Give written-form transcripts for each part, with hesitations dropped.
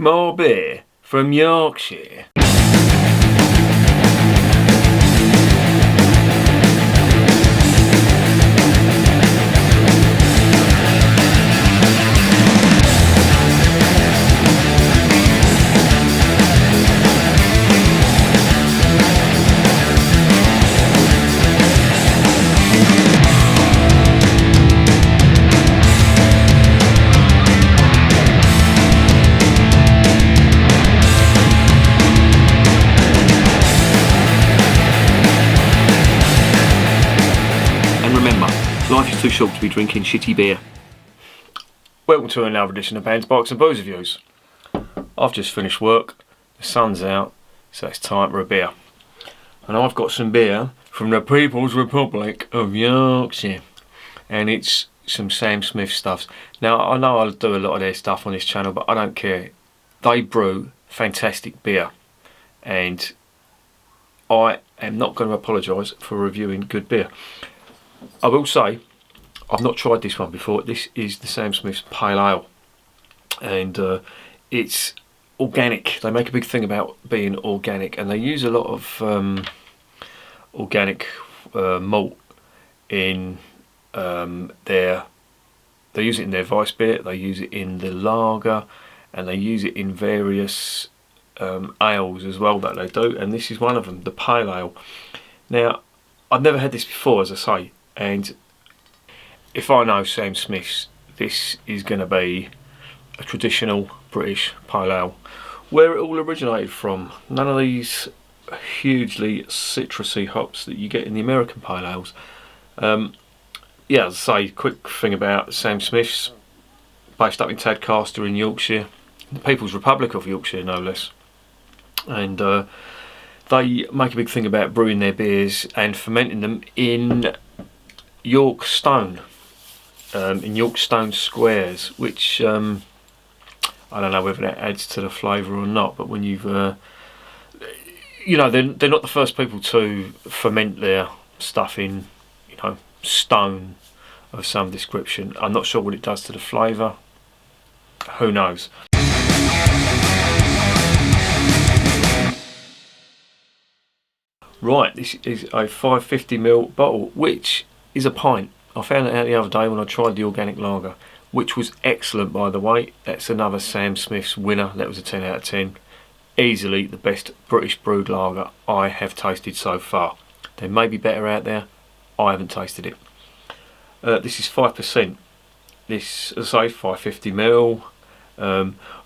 More beer from Yorkshire. Life is too short to be drinking shitty beer. Welcome to another edition of Bands, Bikes and Booze Reviews. I've just finished work, the sun's out, so it's time for a beer. And I've got some beer from the People's Republic of Yorkshire. And it's some Sam Smith stuffs. Now, I know I'll do a lot of their stuff on this channel, but I don't care. They brew fantastic beer. And I am not going to apologise for reviewing good beer. I will say, I've not tried this one before. This is the Sam Smith's Pale Ale, and it's organic. They make a big thing about being organic, and they use a lot of organic malt in their. They use it in their Vice beer. They use it in the lager, and they use it in various ales as well that they do. And this is one of them, the Pale Ale. Now, I've never had this before, as I say. And if I know Sam Smith's, this is going to be a traditional British pale ale. Where it all originated from, none of these hugely citrusy hops that you get in the American pale ales. Yeah, as I say, quick thing about Sam Smith's, based up in Tadcaster in Yorkshire, the People's Republic of Yorkshire no less. And they make a big thing about brewing their beers and fermenting them in York stone, in York stone squares, which I don't know whether that adds to the flavour or not, but when you've you know, they're not the first people to ferment their stuff in, you know, stone of some description. I'm not sure what it does to the flavour, who knows. Right, this is a 550ml bottle, which is a pint. I found it out the other day when I tried the organic lager, which was excellent, by the way. That's another Sam Smith's winner. That was a 10 out of 10. Easily the best British brewed lager I have tasted so far. There may be better out there. I haven't tasted it. This is 5%. This, as I say, 550ml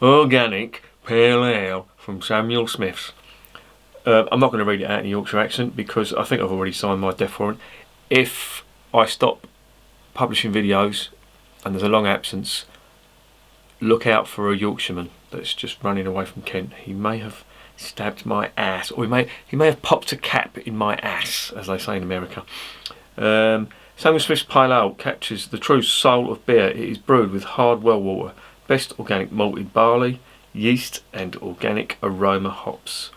organic pale ale from Samuel Smith's. I'm not going to read it out in a Yorkshire accent because I think I've already signed my death warrant. If I stop publishing videos and there's a long absence, look out for a Yorkshireman that's just running away from Kent. He may have stabbed my ass, or he may have popped a cap in my ass, as they say in America. Samuel Smith's Pale Ale captures the true soul of beer. It is brewed with hard well water, best organic malted barley, yeast and organic aroma hops.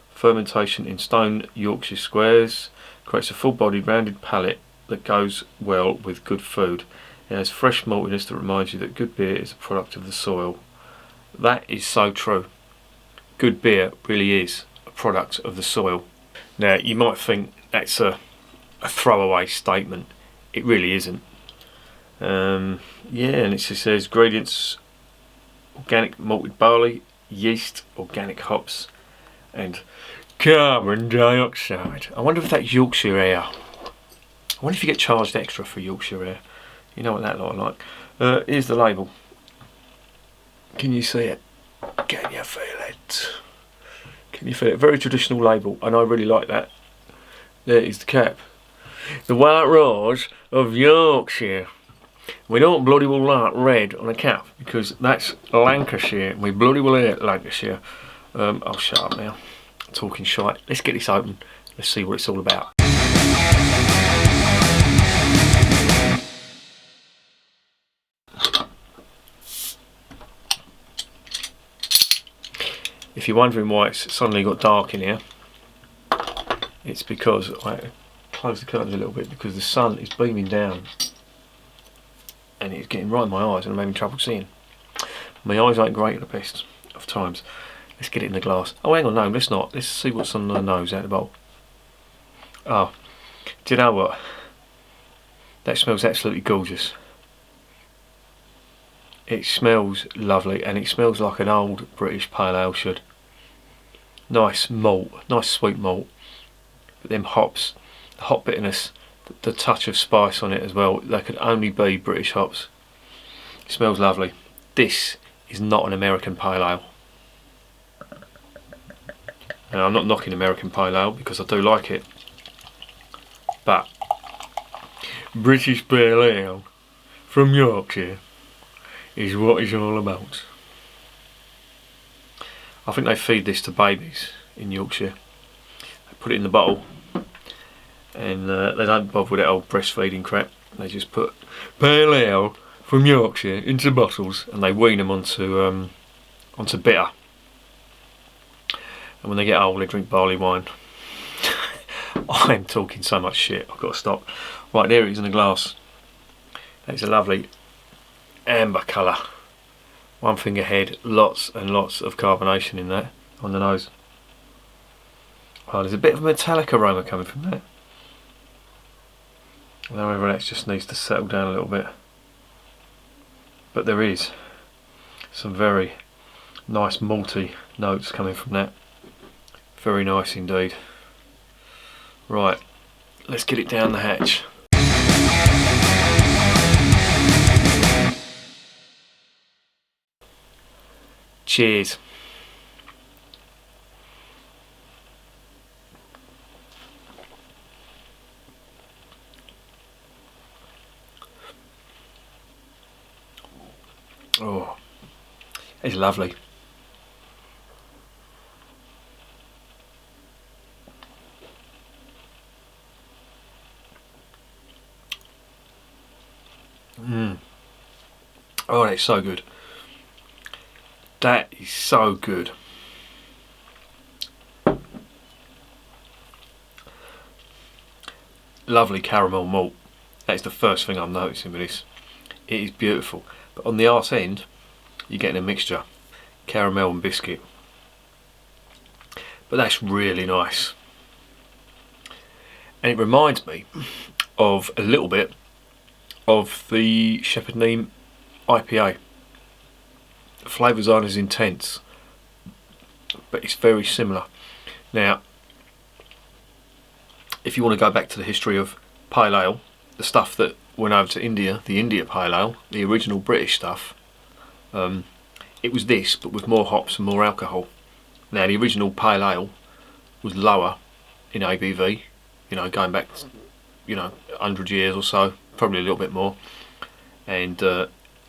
Fermentation in stone Yorkshire squares creates a full-bodied rounded palate that goes well with good food. It has fresh maltiness that reminds you that good beer is a product of the soil. That is so true. Good beer really is a product of the soil. Now, you might think that's a throwaway statement. It really isn't. Yeah, and it just says ingredients: organic malted barley, yeast, organic hops, and carbon dioxide. I wonder if that's Yorkshire air. I wonder if you get charged extra for Yorkshire air. You know what that lot like. Here's the label. Can you see it? Can you feel it? Can you feel it? Very traditional label, and I really like that. There is the cap. The White Rose of Yorkshire. We don't bloody well like red on a cap because that's Lancashire. We bloody well hate Lancashire. I'll shut up now. Talking shite. Let's get this open. Let's see what it's all about. If you're wondering why it's suddenly got dark in here, it's because I closed the curtains a little bit because the sun is beaming down and it's getting right in my eyes and I'm having trouble seeing. My eyes ain't great at the best of of times. Let's get it in the glass. Oh, hang on, no, let's not. Let's see what's on the nose out of the bowl. Oh, do you know what? That smells absolutely gorgeous. It smells lovely, and it smells like an old British pale ale should. Nice malt, nice sweet malt. But them hops, the hop bitterness, the touch of spice on it as well. They could only be British hops. It smells lovely. This is not an American pale ale. Now, I'm not knocking American pale ale because I do like it, but British pale ale from Yorkshire is what it's all about. I think they feed this to babies in Yorkshire. They put it in the bottle, and they don't bother with that old breastfeeding crap. They just put pale ale from Yorkshire into bottles, and they wean them onto bitter. And when they get old, they drink barley wine. I'm talking so much shit, I've got to stop. Right, there it is in the glass. It's a lovely amber colour. One finger head, lots and lots of carbonation in that on the nose. Oh, there's a bit of a metallic aroma coming from that. However, that just needs to settle down a little bit. But there is some very nice malty notes coming from that. Very nice indeed. Right, let's get it down the hatch. Cheers. Oh, it's lovely. Oh, that's so good. That is so good. Lovely caramel malt. That's the first thing I'm noticing with this. It is beautiful. But on the arse end, you're getting a mixture. Caramel and biscuit. But that's really nice. And it reminds me of a little bit of the Shepherd Neame IPA. The flavours aren't as intense, but it's very similar. Now, if you want to go back to the history of pale ale, the stuff that went over to India, the India pale ale, the original British stuff, it was this, but with more hops and more alcohol. Now, the original pale ale was lower in ABV, you know, going back, 100 years or so, probably a little bit more, and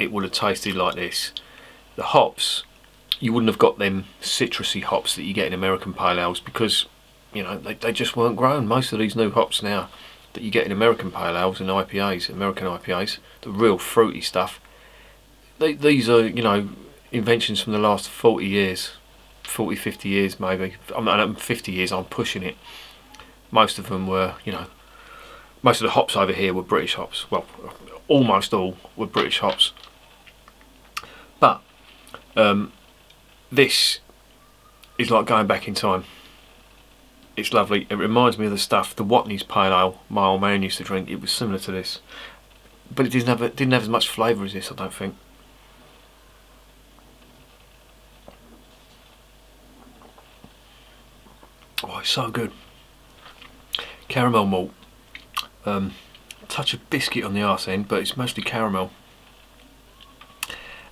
it would have tasted like this. The hops, you wouldn't have got them citrusy hops that you get in American pale ales because, they just weren't grown. Most of these new hops now that you get in American pale ales and IPAs, American IPAs, the real fruity stuff, these are, inventions from the last 40 years, 40, 50 years maybe. I'm 50 years, I'm pushing it. Most of them were, most of the hops over here were British hops. Well, almost all were British hops. But this is like going back in time. It's lovely. It reminds me of the stuff, the Watney's pale ale my old man used to drink. It was similar to this, but it didn't have as much flavour as this, I don't think. Oh, it's so good. Caramel malt, touch of biscuit on the arse end, but it's mostly caramel,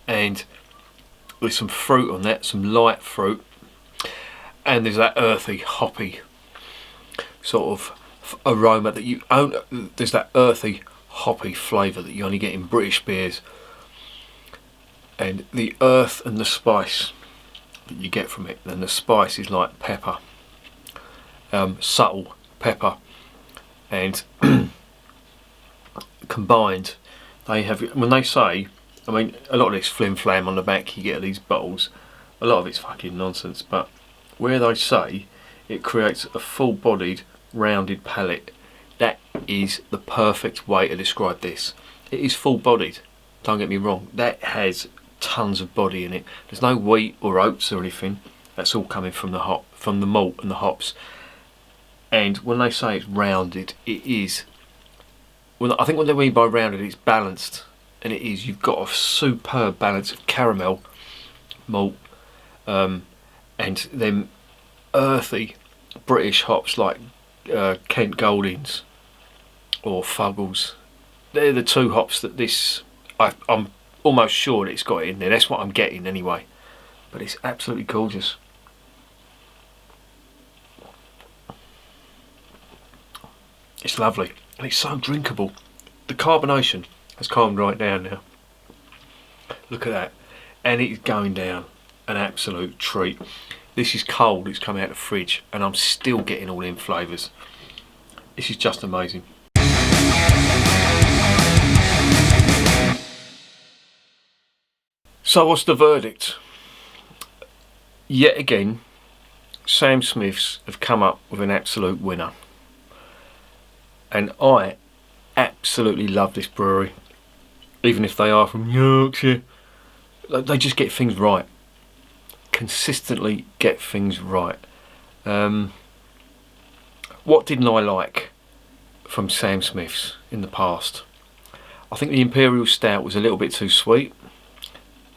and with some fruit on that, some light fruit, and there's that earthy, hoppy sort of aroma that you own. There's that earthy, hoppy flavour that you only get in British beers, and the earth and the spice that you get from it. And the spice is like pepper, subtle pepper, and combined, they have. When they say, a lot of this flim flam on the back you get these bottles, a lot of it's fucking nonsense, but where they say it creates a full-bodied, rounded palate, that is the perfect way to describe this. It is full-bodied, don't get me wrong. That has tons of body in it. There's no wheat or oats or anything. That's all coming from the malt and the hops. And when they say it's rounded, it is. Well, I think what they mean by rounded, it's balanced, and it is. You've got a superb balance of caramel, malt, and then earthy British hops like Kent Goldings or Fuggles. They're the two hops that this. I'm almost sure that it's got it in there. That's what I'm getting anyway. But it's absolutely gorgeous. It's lovely, and it's so drinkable. The carbonation has calmed right down now. Look at that, and it's going down an absolute treat. This is cold, it's come out of the fridge, and I'm still getting all them flavours. This is just amazing. So what's the verdict? Yet again, Sam Smith's have come up with an absolute winner. And I absolutely love this brewery. Even if they are from Yorkshire, they just get things right. Consistently get things right. What didn't I like from Sam Smith's in the past? I think the Imperial Stout was a little bit too sweet.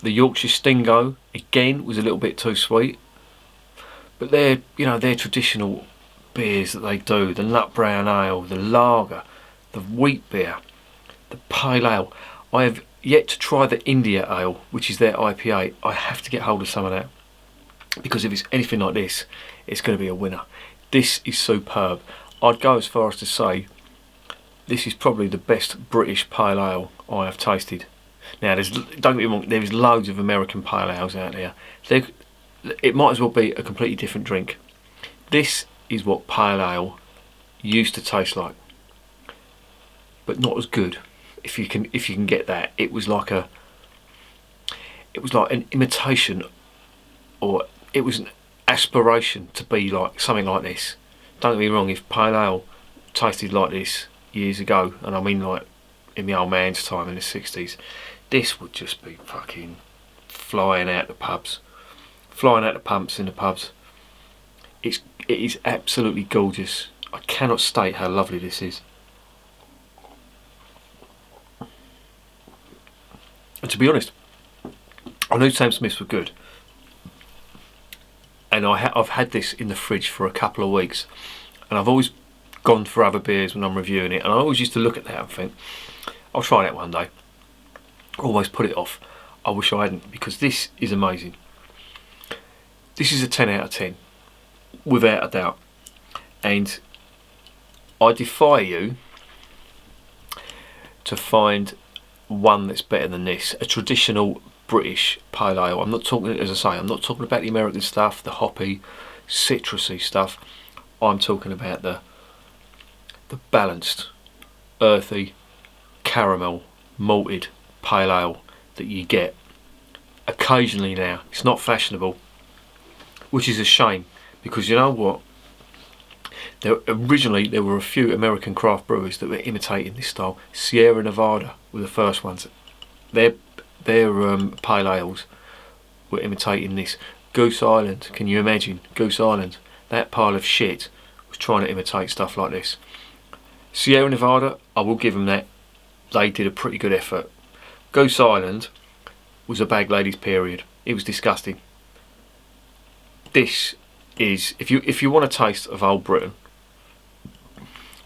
The Yorkshire Stingo again was a little bit too sweet. But they're traditional beers that they do. The nut brown ale, the lager, the wheat beer, the pale ale. I have yet to try the India ale, which is their IPA. I have to get hold of some of that, because if it's anything like this, it's going to be a winner. This is superb. I'd go as far as to say this is probably the best British pale ale I have tasted. Now, don't get me wrong, there's loads of American pale ales out there. It might as well be a completely different drink. This is what pale ale used to taste like, but not as good. If you can get that, it was like an imitation, or it was an aspiration to be like something like this. Don't get me wrong, if pale ale tasted like this years ago, and I mean like in the old man's time in the 60s, this would just be fucking flying out the pubs, flying out the pumps in the pubs. It is absolutely gorgeous. I cannot state how lovely this is. And to be honest, I knew Sam Smiths were good, and I've had this in the fridge for a couple of weeks, and I've always gone for other beers when I'm reviewing it, and I always used to look at that and think, I'll try that one day. Almost put it off. I wish I hadn't, because this is amazing. This is a 10 out of 10, without a doubt. And I defy you to find one that's better than this. A traditional British pale ale. I'm not talking, as I say, I'm not talking about the American stuff, the hoppy, citrusy stuff. I'm talking about the balanced, earthy, caramel, malted pale ale that you get occasionally now. It's not fashionable, which is a shame, because you know what? Originally there were a few American craft brewers that were imitating this style. Sierra Nevada were the first ones. Their pale ales were imitating this. Goose Island, can you imagine? Goose Island, that pile of shit was trying to imitate stuff like this. Sierra Nevada, I will give them that. They did a pretty good effort. Goose Island was a bag ladies period. It was disgusting. This is, if you want a taste of old Britain,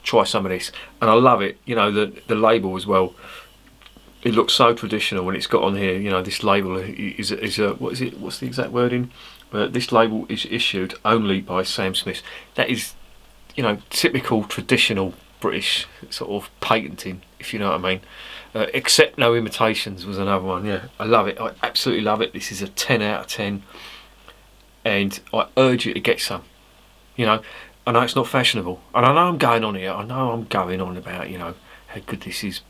try some of this. And I love it, you know, the label as well. It looks so traditional when it's got on here, you know, this label is a, what is it, what's the exact wording? This label is issued only by Sam Smiths. That is, you know, typical traditional British sort of patenting, if you know what I mean. Accept no imitations was another one. Yeah, I love it. I absolutely love it. This is a 10 out of 10, and I urge you to get some. You know, I know it's not fashionable, and I know I'm going on here. I know I'm going on about, you know, how good this is,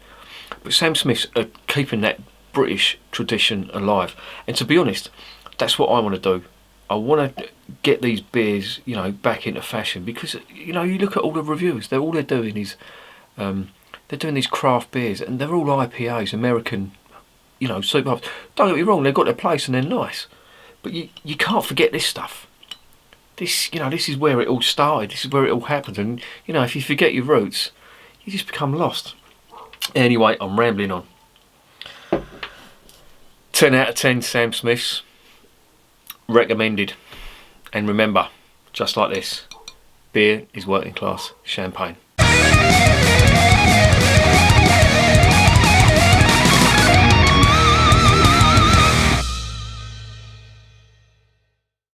but Sam Smiths are keeping that British tradition alive. And to be honest, that's what I want to do. I want to get these beers, you know, back into fashion, because, you know, you look at all the reviews. All they're doing is they're doing these craft beers, and they're all IPAs, American, you know, super pubs. Don't get me wrong, they've got their place and they're nice, but you can't forget this stuff. This, you know, this is where it all started. This is where it all happened. And you know, if you forget your roots, you just become lost. Anyway, I'm rambling on. 10 out of 10 Sam Smiths. Recommended. And remember, just like this, beer is working class champagne.